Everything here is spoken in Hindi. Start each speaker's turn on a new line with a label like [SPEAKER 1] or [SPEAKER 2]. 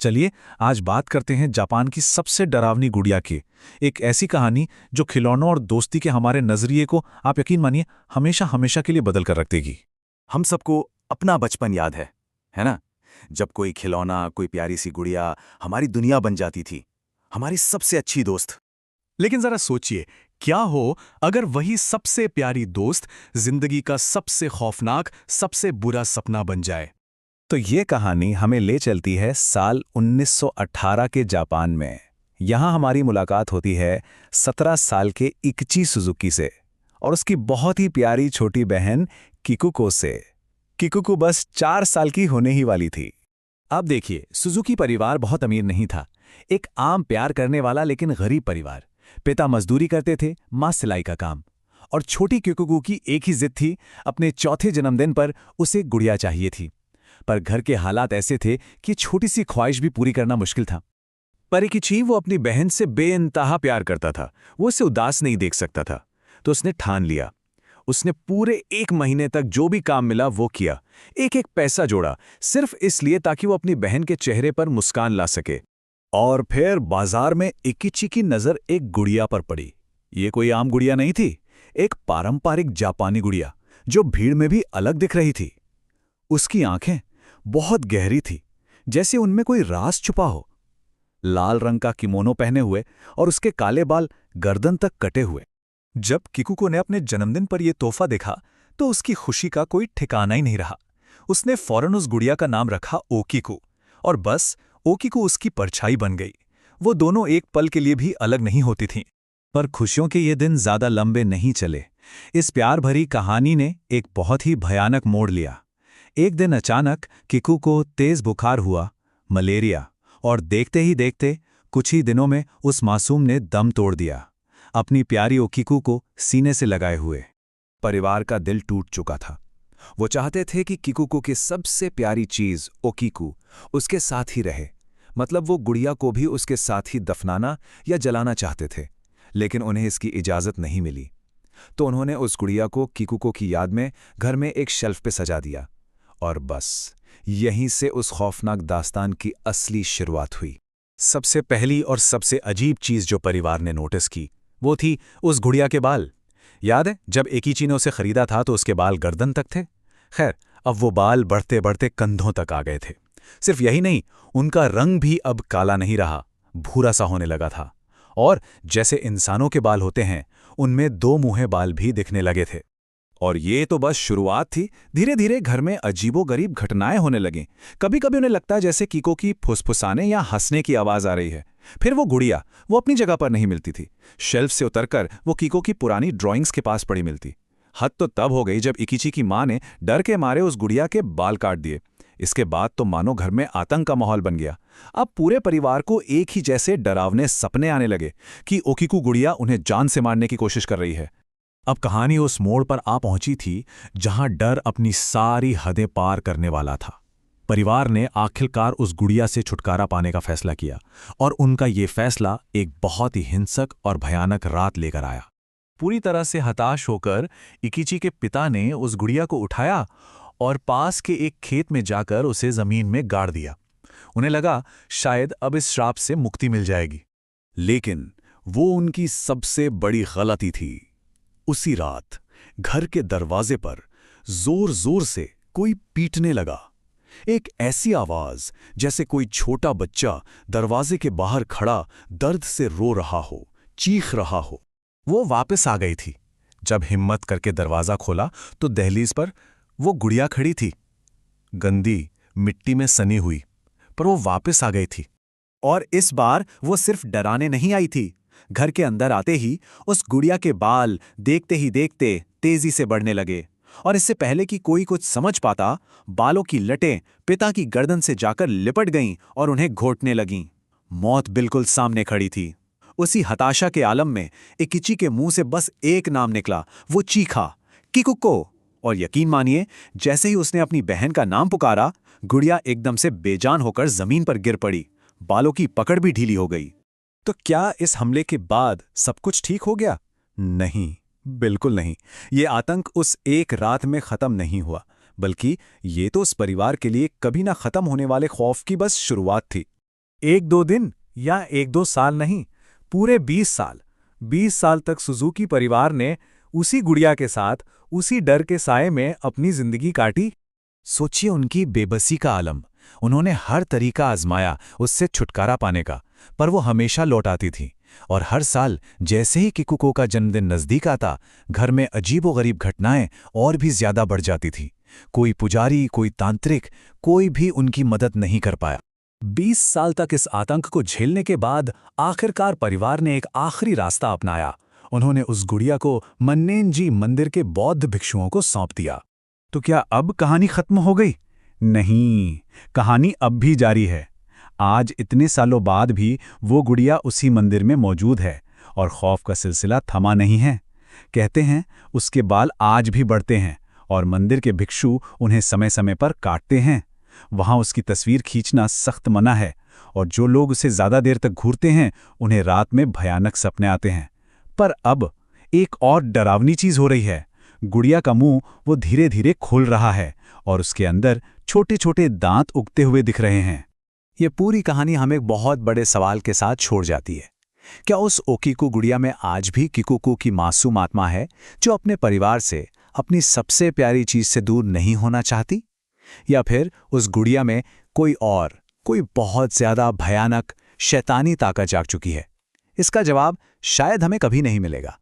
[SPEAKER 1] चलिए आज बात करते हैं जापान की सबसे डरावनी गुड़िया की। एक ऐसी कहानी जो खिलौनों और दोस्ती के हमारे नजरिए को, आप यकीन मानिए, हमेशा हमेशा के लिए बदल कर रख देगी।
[SPEAKER 2] हम सबको अपना बचपन याद है ना? जब कोई खिलौना, कोई प्यारी सी गुड़िया हमारी दुनिया बन जाती थी, हमारी सबसे अच्छी दोस्त।
[SPEAKER 3] लेकिन जरा सोचिए, क्या हो अगर वही सबसे प्यारी दोस्त जिंदगी का सबसे खौफनाक, सबसे बुरा सपना बन जाए।
[SPEAKER 1] तो ये कहानी हमें ले चलती है साल 1918 के जापान में। यहाँ हमारी मुलाकात होती है 17 साल के इकची सुजुकी से और उसकी बहुत ही प्यारी छोटी बहन किकुको से। किकुको बस 4 साल की होने ही वाली थी।
[SPEAKER 3] अब देखिए, सुजुकी परिवार बहुत अमीर नहीं था। एक आम प्यार करने वाला लेकिन गरीब परिवार। पिता मजदूरी करते थे, मां सिलाई का काम। और छोटी किकुको की एक ही जिद थी, अपने चौथे जन्मदिन पर उसे गुड़िया चाहिए थी। पर घर के हालात ऐसे थे कि छोटी सी ख्वाहिश भी पूरी करना मुश्किल था। पर किची वो अपनी बहन से बेइंतहा प्यार करता था। वो उसे उदास नहीं देख सकता था। तो उसने ठान लिया। उसने पूरे 1 महीने तक जो भी काम मिला वो किया। एक एक पैसा जोड़ा, सिर्फ इसलिए ताकि वो अपनी बहन के चेहरे पर मुस्कान ला सके।
[SPEAKER 1] और फिर बाजार में इकिची की नजर एक गुड़िया पर पड़ी। ये कोई आम गुड़िया नहीं थी, एक पारंपरिक जापानी गुड़िया जो भीड़ में भी अलग दिख रही थी। उसकी आंखें बहुत गहरी थी, जैसे उनमें कोई राज छुपा हो। लाल रंग का किमोनो पहने हुए और उसके काले बाल गर्दन तक कटे हुए। जब किकुको ने अपने जन्मदिन पर यह तोहफा देखा तो उसकी खुशी का कोई ठिकाना ही नहीं रहा। उसने फौरन उस गुड़िया का नाम रखा ओकिको, और बस ओकिको उसकी परछाई बन गई। वो दोनों एक पल के लिए भी अलग नहीं होती थीं। पर खुशियों के ये दिन ज्यादा लंबे नहीं चले। इस प्यार भरी कहानी ने एक बहुत ही भयानक मोड़ लिया। एक दिन अचानक किकू को तेज बुखार हुआ, मलेरिया, और देखते ही देखते कुछ ही दिनों में उस मासूम ने दम तोड़ दिया, अपनी प्यारी ओकिको को सीने से लगाए हुए।
[SPEAKER 2] परिवार का दिल टूट चुका था। वो चाहते थे कि किकुको की सबसे प्यारी चीज ओकिको उसके साथ ही रहे। मतलब वो गुड़िया को भी उसके साथ ही दफनाना या जलाना चाहते थे, लेकिन उन्हें इसकी इजाजत नहीं मिली। तो उन्होंने उस गुड़िया को किकुको की याद में घर में एक शेल्फ पे सजा दिया। और बस यहीं से उस खौफनाक दास्तान की असली शुरुआत हुई।
[SPEAKER 1] सबसे पहली और सबसे अजीब चीज जो परिवार ने नोटिस की वो थी उस गुड़िया के बाल। याद है जब एकीची ने उसे खरीदा था तो उसके बाल गर्दन तक थे। खैर, अब वो बाल बढ़ते बढ़ते कंधों तक आ गए थे। सिर्फ यही नहीं, उनका रंग भी अब काला नहीं रहा, भूरा सा होने लगा था। और जैसे इंसानों के बाल होते हैं, उनमें 2 मुँहे बाल भी दिखने लगे थे। और ये तो बस शुरुआत थी। धीरे धीरे घर में अजीबोगरीब घटनाएं होने लगीं। कभी कभी उन्हें लगता है जैसे किको की फुसफुसाने या हंसने की आवाज आ रही है। फिर वो गुड़िया वो अपनी जगह पर नहीं मिलती थी। शेल्फ से उतरकर वो किको की पुरानी ड्राइंग्स के पास पड़ी मिलती। हद तो तब हो गई जब इकिची की मां ने डर के मारे उस गुड़िया के बाल काट दिए। इसके बाद तो मानो घर में आतंक का माहौल बन गया। अब पूरे परिवार को एक ही जैसे डरावने सपने आने लगे कि ओकिको गुड़िया उन्हें जान से मारने की कोशिश कर रही है। अब कहानी उस मोड़ पर आ पहुंची थी जहां डर अपनी सारी हदें पार करने वाला था। परिवार ने आखिरकार उस गुड़िया से छुटकारा पाने का फैसला किया, और उनका ये फैसला एक बहुत ही हिंसक और भयानक रात लेकर आया। पूरी तरह से हताश होकर इकिची के पिता ने उस गुड़िया को उठाया और पास के एक खेत में जाकर उसे जमीन में गाड़ दिया। उन्हें लगा शायद अब इस श्राप से मुक्ति मिल जाएगी।
[SPEAKER 2] लेकिन वो उनकी सबसे बड़ी गलती थी। उसी रात घर के दरवाजे पर जोर जोर से कोई पीटने लगा। एक ऐसी आवाज जैसे कोई छोटा बच्चा दरवाजे के बाहर खड़ा दर्द से रो रहा हो, चीख रहा हो।
[SPEAKER 1] वो वापस आ गई थी। जब हिम्मत करके दरवाजा खोला तो दहलीज पर वो गुड़िया खड़ी थी, गंदी, मिट्टी में सनी हुई। पर वो वापस आ गई थी। और इस बार वो सिर्फ डराने नहीं आई थी। घर के अंदर आते ही उस गुड़िया के बाल देखते ही देखते तेजी से बढ़ने लगे, और इससे पहले कि कोई कुछ समझ पाता, बालों की लटें पिता की गर्दन से जाकर लिपट गईं और उन्हें घोंटने लगीं। मौत बिल्कुल सामने खड़ी थी। उसी हताशा के आलम में इकिची के मुंह से बस एक नाम निकला। वो चीखा, किकुको। और यकीन मानिए, जैसे ही उसने अपनी बहन का नाम पुकारा, गुड़िया एकदम से बेजान होकर जमीन पर गिर पड़ी। बालों की पकड़ भी ढीली हो गई। तो क्या इस हमले के बाद सब कुछ ठीक हो गया? नहीं, बिल्कुल नहीं। ये आतंक उस एक रात में खत्म नहीं हुआ, बल्कि ये तो उस परिवार के लिए कभी ना खत्म होने वाले खौफ की बस शुरुआत थी।
[SPEAKER 3] 1-2 दिन या 1-2 साल नहीं, पूरे 20 साल। 20 साल तक सुजुकी परिवार ने उसी गुड़िया के साथ, उसी डर के साए में अपनी जिंदगी काटी।
[SPEAKER 1] सोचिए उनकी बेबसी का आलम। उन्होंने हर तरीका आजमाया उससे छुटकारा पाने का, पर वो हमेशा लौट आती थी। और हर साल जैसे ही किकुको का जन्मदिन नजदीक आता, घर में अजीबोगरीब घटनाएं और भी ज्यादा बढ़ जाती थी। कोई पुजारी, कोई तांत्रिक, कोई भी उनकी मदद नहीं कर पाया।
[SPEAKER 3] 20 साल तक इस आतंक को झेलने के बाद आखिरकार परिवार ने एक आखिरी रास्ता अपनाया। उन्होंने उस गुड़िया को मन्नेनजी मंदिर के बौद्ध भिक्षुओं को सौंप दिया।
[SPEAKER 1] तो क्या अब कहानी खत्म हो गई? नहीं, कहानी अब भी जारी है। आज इतने सालों बाद भी वो गुड़िया उसी मंदिर में मौजूद है और खौफ का सिलसिला थमा नहीं है। कहते हैं उसके बाल आज भी बढ़ते हैं और मंदिर के भिक्षु उन्हें समय समय पर काटते हैं। वहां उसकी तस्वीर खींचना सख्त मना है और जो लोग उसे ज्यादा देर तक घूरते हैं उन्हें रात में भयानक सपने आते हैं। पर अब एक और डरावनी चीज हो रही है। गुड़िया का मुंह वो धीरे धीरे खुल रहा है और उसके अंदर छोटे छोटे दांत उगते हुए दिख रहे हैं।
[SPEAKER 3] ये पूरी कहानी हमें एक बहुत बड़े सवाल के साथ छोड़ जाती है। क्या उस ओकीकू गुड़िया में आज भी किकुको की मासूम आत्मा है, जो अपने परिवार से, अपनी सबसे प्यारी चीज से दूर नहीं होना चाहती? या फिर उस गुड़िया में कोई बहुत ज्यादा भयानक शैतानी ताकत जाग चुकी है? इसका जवाब शायद हमें कभी नहीं मिलेगा।